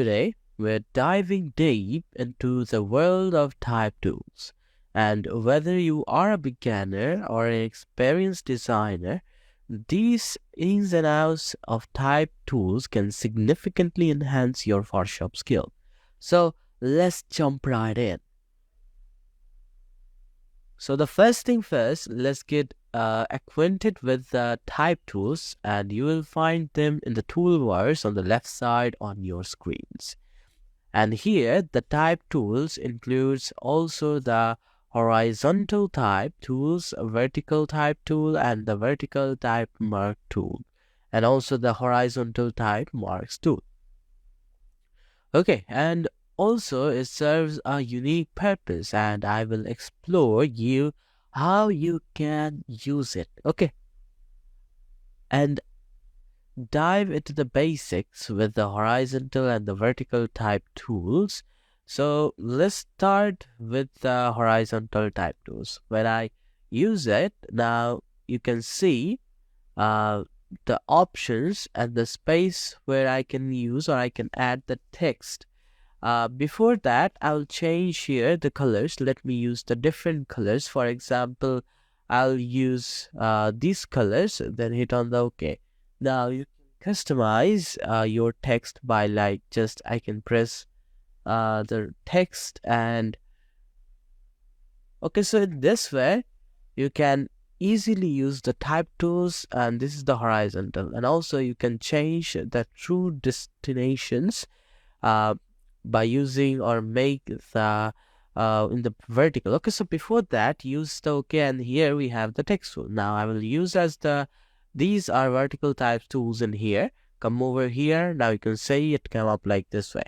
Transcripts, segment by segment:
Today, we're diving deep into the world of type tools. And whether you are a beginner or an experienced designer, these ins and outs of type tools can significantly enhance your Photoshop skill. So, let's jump right in. So the first thing first, let's get acquainted with the type tools, and you will find them in the toolbars on the left side on your screens. And here the type tools includes also the horizontal type tools, a vertical type tool, and the vertical type mark tool, and also the horizontal type marks tool. Okay, and also it serves a unique purpose, and I will explore you how you can use it. Okay, and dive into the basics with the horizontal and the vertical type tools. So let's start with the horizontal type tools. When I use it, now you can see uh, the options and the space where I can use or I can add the text. Before that, I'll change here the colors. Let me use the different colors. For example, I'll use these colors, then hit on the OK. Now you can customize your text by like just I can press the text and okay. So in this way, you can easily use the type tools, and this is the horizontal, and also you can change the true destinations uh, by using or make the in the vertical. Okay, so before that, use the OK, and here we have the text tool. Now I will use as these are vertical type tools in here. Come over here. Now you can say it come up like this way.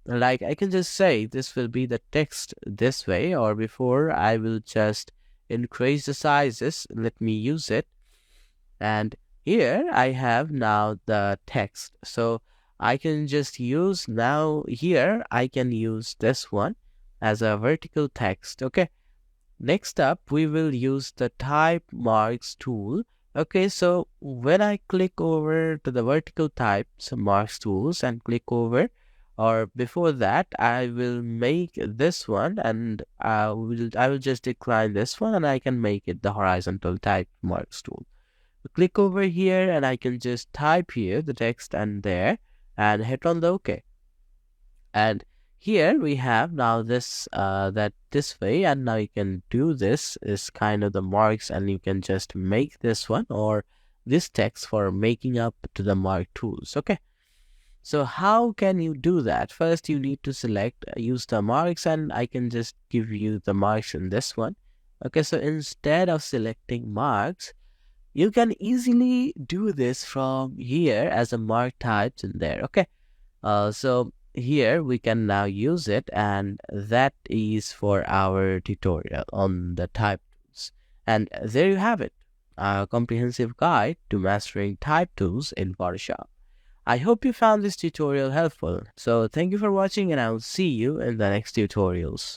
Like I can just say this will be the text this way, or before I will just increase the sizes. Let me use it, and here I have now the text. So I can just use now here I can use this one as a vertical text. Okay, next up we will use the type marks tool. Okay, so when I click over to the vertical types marks tools and click over, or before that I will make this one, and I will just decline this one, and I can make it the horizontal type marks tool. Click over here and I can just type here the text and there and hit on the OK. And here we have now this that this way, and now you can do this is kind of the marks, and you can just make this one or this text for making up to the mark tools. Okay, so how can you do that? First you need to select use the marks, and I can just give you the marks in this one. Okay, so instead of selecting marks, you can easily do this from here as a mark types in there. Okay, so here we can now use it, and that is for our tutorial on the type tools. And there you have it, a comprehensive guide to mastering type tools in Photoshop. I hope you found this tutorial helpful. So thank you for watching, and I will see you in the next tutorials.